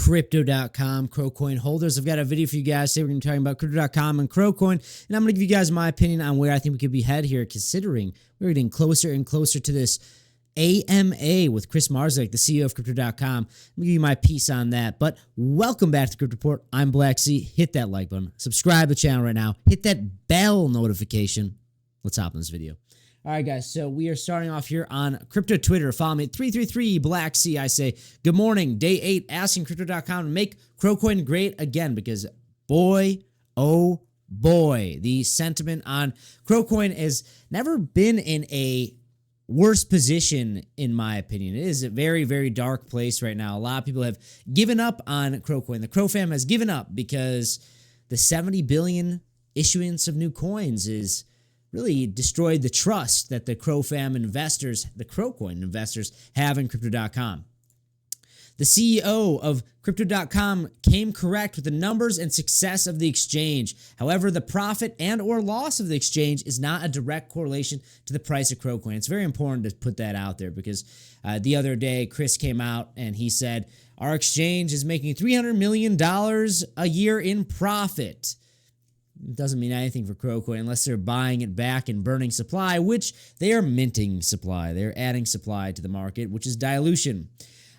Crypto.com, Crowcoin holders. I've got a video for you guys. Today we're going to be talking about Crypto.com and Crowcoin, and I'm going to give you guys my opinion on where I think we could be headed here, considering we're getting closer and closer to this AMA with Chris Marzek, the CEO of Crypto.com. I'm going to give you my piece on that, but welcome back to Crypto Report. I'm Blacksea. Hit that like button. Subscribe to the channel right now. Hit that bell notification. Let's hop in this video. All right, guys, so we are starting off here on Crypto Twitter. Follow me at 333 Blacksea. I say, good morning, day 8, asking Crypto.com to make Crowcoin great again, because boy, oh boy, the sentiment on Crowcoin has never been in a worse position, in my opinion. It is a very, very dark place right now. A lot of people have given up on Crowcoin. The Crow fam has given up because the 70 billion issuance of new coins is really destroyed the trust that the Crow fam investors, the Crowcoin investors, have in Crypto.com. The CEO of Crypto.com came correct with the numbers and success of the exchange. However, the profit and or loss of the exchange is not a direct correlation to the price of Crowcoin. It's very important to put that out there, because the other day, Chris came out and he said, our exchange is making $300 million a year in profit. It doesn't mean anything for Crowcoin unless they're buying it back and burning supply, which they are minting supply. They're adding supply to the market, which is dilution.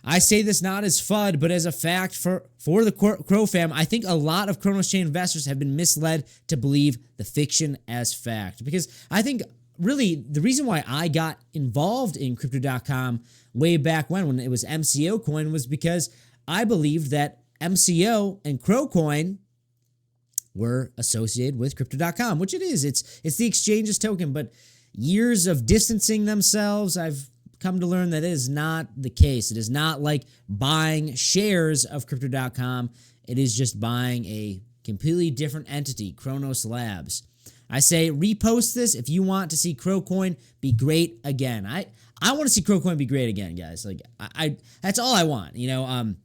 I say this not as FUD, but as a fact for the Crow fam. I think a lot of Cronos Chain investors have been misled to believe the fiction as fact, because I think really the reason why I got involved in Crypto.com way back when it was MCO coin was because I believed that MCO and Crowcoin were associated with Crypto.com, which it is. It's the exchange's token, but years of distancing themselves, I've come to learn that it is not the case. It is not like buying shares of Crypto.com. It is just buying a completely different entity, Cronos Labs. I say repost this if you want to see Crowcoin be great again. I want to see Crowcoin be great again, guys. Like I that's all I want. You know,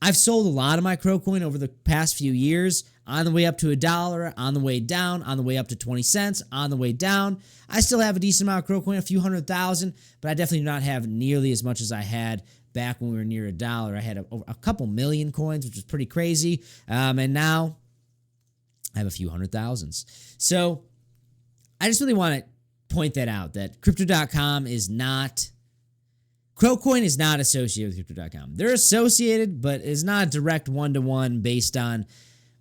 I've sold a lot of my Crowcoin over the past few years, on the way up to $1, on the way down, on the way up to 20 cents, on the way down. I still have a decent amount of Crowcoin, a few 100,000, but I definitely do not have nearly as much as I had back when we were near $1. I had a couple million coins, which was pretty crazy, and now I have a few 100,000s. So I just really want to point that out, that Crypto.com is not... Crowcoin is not associated with Crypto.com. They're associated, but it's not a direct one-to-one based on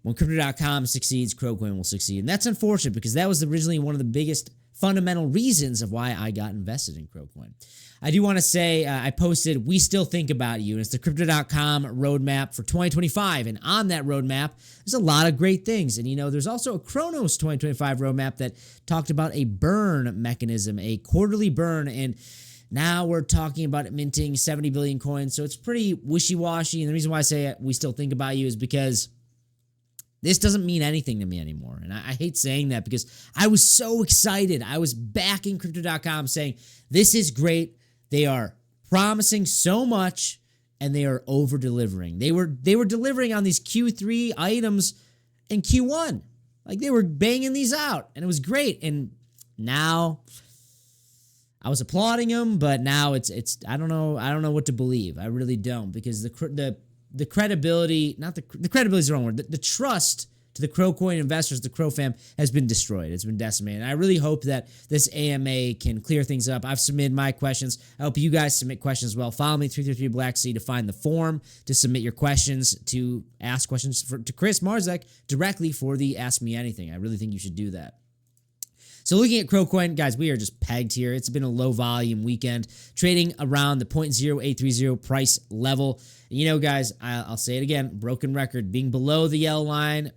when Crypto.com succeeds, Crowcoin will succeed. And that's unfortunate, because that was originally one of the biggest fundamental reasons of why I got invested in Crowcoin. I do want to say I posted, we still think about you, and it's the Crypto.com roadmap for 2025. And on that roadmap, there's a lot of great things. And, you know, there's also a Cronos 2025 roadmap that talked about a burn mechanism, a quarterly burn, and now we're talking about minting 70 billion coins, so it's pretty wishy-washy. And the reason why I say we still think about you is because this doesn't mean anything to me anymore. And I hate saying that, because I was so excited. I was backing Crypto.com saying, this is great. They are promising so much, and they are over-delivering. They were delivering on these Q3 items in Q1. Like, they were banging these out, and it was great. And now I was applauding them, but now it's I don't know what to believe. I really don't, because the credibility, not the credibility is the wrong word. The trust to the Crowcoin investors, the Crow fam, has been destroyed. It's been decimated. And I really hope that this AMA can clear things up. I've submitted my questions. I hope you guys submit questions as well. Follow me 333 Blacksea to find the form to submit your questions, to ask questions to Chris Marzek directly for the Ask Me Anything. I really think you should do that. So looking at Crowcoin, guys, we are just pegged here. It's been a low volume weekend, trading around the 0.0830 price level. You know, guys, I'll say it again, broken record. Being below the yellow line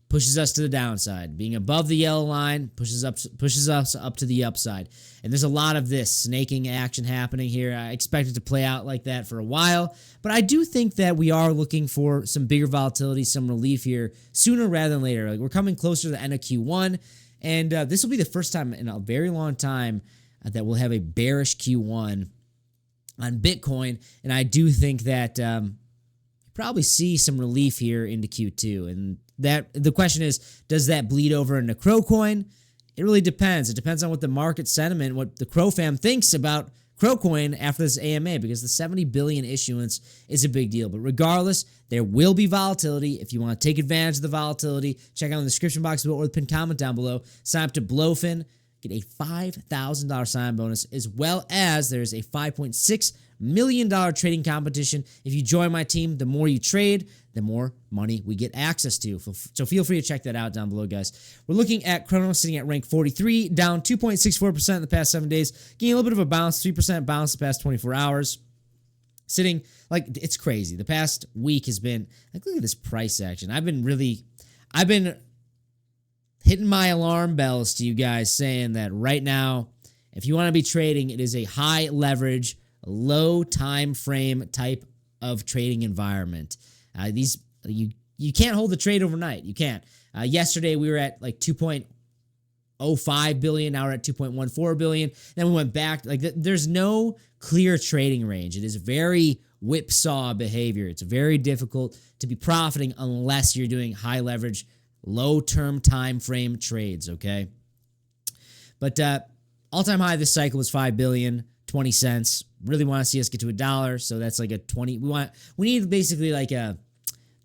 pushes us to the downside. Being above the yellow line pushes us up to the upside. And there's a lot of this snaking action happening here. I expect it to play out like that for a while, but I do think that we are looking for some bigger volatility, some relief here sooner rather than later. Like, we're coming closer to the end of Q1. And this will be the first time in a very long time that we'll have a bearish Q1 on Bitcoin. And I do think that you probably see some relief here into Q2. And that the question is, does that bleed over into Crowcoin? It really depends. It depends on what the market sentiment, what the Crow fam thinks about Crowcoin after this AMA, because the 70 billion issuance is a big deal. But regardless, there will be volatility. If you want to take advantage of the volatility, check out in the description box below or the pinned comment down below. Sign up to Blowfin, get a $5,000 sign bonus, as well as there's a $5.6 million trading competition. If you join my team, the more you trade, the more money we get access to. So feel free to check that out down below, guys. We're looking at Cronos sitting at rank 43, down 2.64% in the past 7 days, getting a little bit of a bounce, 3% bounce the past 24 hours. Sitting, like, it's crazy. The past week has been, like, look at this price action. I've been hitting my alarm bells to you guys saying that right now, if you want to be trading, it is a high leverage, low time frame type of trading environment. You can't hold the trade overnight. You can't. Yesterday we were at like 2.05 billion. Now we're at 2.14 billion. Then we went back. Like there's no clear trading range. It is very whipsaw behavior. It's very difficult to be profiting unless you're doing high leverage, low term time frame trades. Okay. But all-time high this cycle was 5 billion, 20 cents. Really want to see us get to $1. So that's like a 20. We need basically like a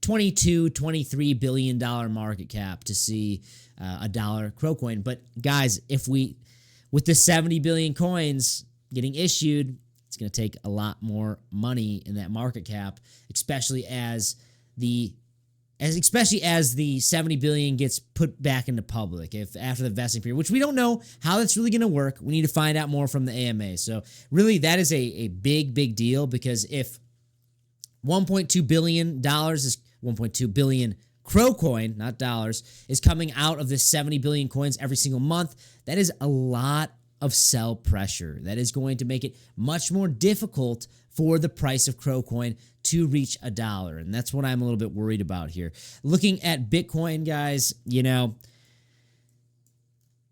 22, 23 billion dollar market cap to see a dollar Crowcoin. But guys, with the 70 billion coins getting issued, it's going to take a lot more money in that market cap, especially as the 70 billion gets put back into public after the vesting period, which we don't know how that's really going to work. We need to find out more from the AMA. So really that is a big, big deal, because if $1.2 billion is 1.2 billion Crowcoin, not dollars, is coming out of this 70 billion coins every single month, that is a lot of sell pressure. That is going to make it much more difficult for the price of Crowcoin to reach $1. And that's what I'm a little bit worried about here. Looking at Bitcoin, guys,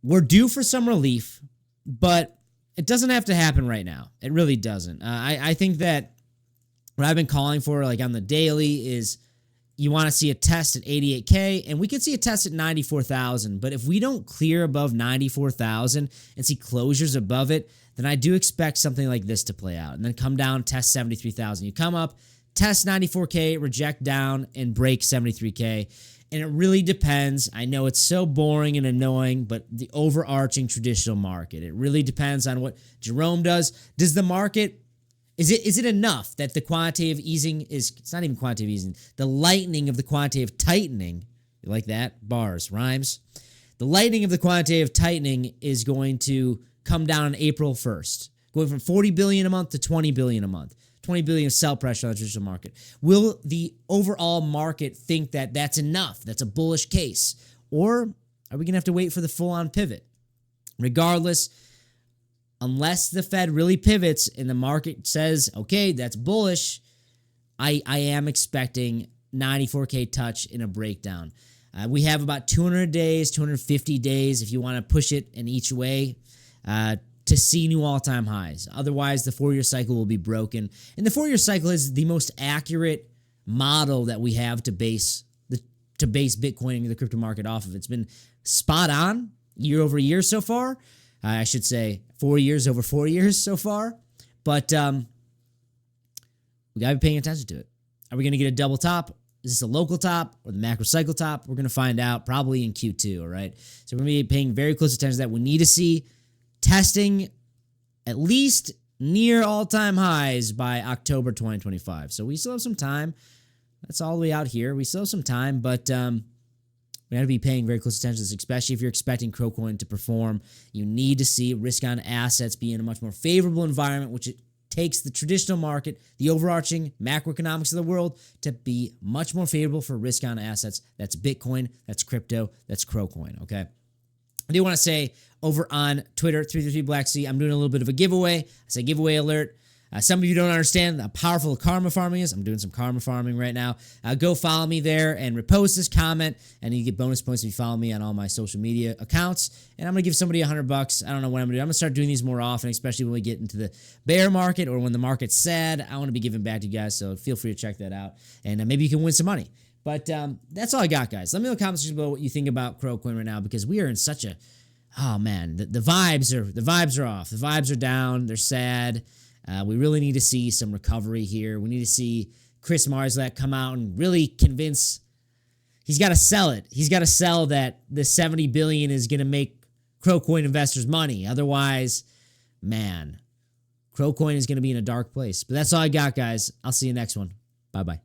we're due for some relief, but it doesn't have to happen right now. It really doesn't. I think that what I've been calling for, like on the daily, is you want to see a test at 88K, and we could see a test at 94,000. But if we don't clear above 94,000 and see closures above it, then I do expect something like this to play out, and then come down, test 73,000. You come up, test 94K, reject down, and break 73K. And it really depends. I know it's so boring and annoying, but the overarching traditional market. It really depends on what Jerome does. Does the market, is it enough that the quantitative easing it's not even quantitative easing, the lightening of the quantitative tightening, you like that? Bars, rhymes. The lightening of the quantitative tightening is going to come down on April 1st, going from 40 billion a month to 20 billion a month. 20 billion of sell pressure on the traditional market. Will the overall market think that that's enough? That's a bullish case. Or are we going to have to wait for the full-on pivot? Regardless, unless the Fed really pivots and the market says, okay, that's bullish, I am expecting 94K touch in a breakdown. We have about 200 days, 250 days, if you want to push it in each way, to see new all-time highs. Otherwise, the 4-year cycle will be broken. And the 4-year cycle is the most accurate model that we have to base Bitcoin and the crypto market off of. It's been spot on year over year so far. I should say 4 years over 4 years so far. But we got to be paying attention to it. Are we going to get a double top? Is this a local top or the macro cycle top? We're going to find out probably in Q2, all right? So we're going to be paying very close attention to that. We need to see testing at least near all-time highs by October 2025. So we still have some time. That's all the way out here. We still have some time, but we got to be paying very close attention to this, especially if you're expecting Crowcoin to perform. You need to see risk on assets be in a much more favorable environment, which it takes the traditional market, the overarching macroeconomics of the world, to be much more favorable for risk on assets. That's Bitcoin, that's crypto, that's Crowcoin, okay? I do want to say over on Twitter, 333BlackC, I'm doing a little bit of a giveaway. I say giveaway alert. Some of you don't understand how powerful karma farming is. I'm doing some karma farming right now. Go follow me there and repost this comment, and you get bonus points if you follow me on all my social media accounts. And I'm going to give somebody $100. I don't know what I'm going to do. I'm going to start doing these more often, especially when we get into the bear market or when the market's sad. I want to be giving back to you guys, so feel free to check that out. And maybe you can win some money. But that's all I got, guys. Let me know in the comments below what you think about Crowcoin right now, because we are in such a oh man, the vibes are off. The vibes are down. They're sad. We really need to see some recovery here. We need to see Chris Marszalek come out and really convince. He's got to sell it. He's got to sell that the 70 billion is going to make Crocoin investors money. Otherwise, man, Crocoin is going to be in a dark place. But that's all I got, guys. I'll see you next one. Bye-bye.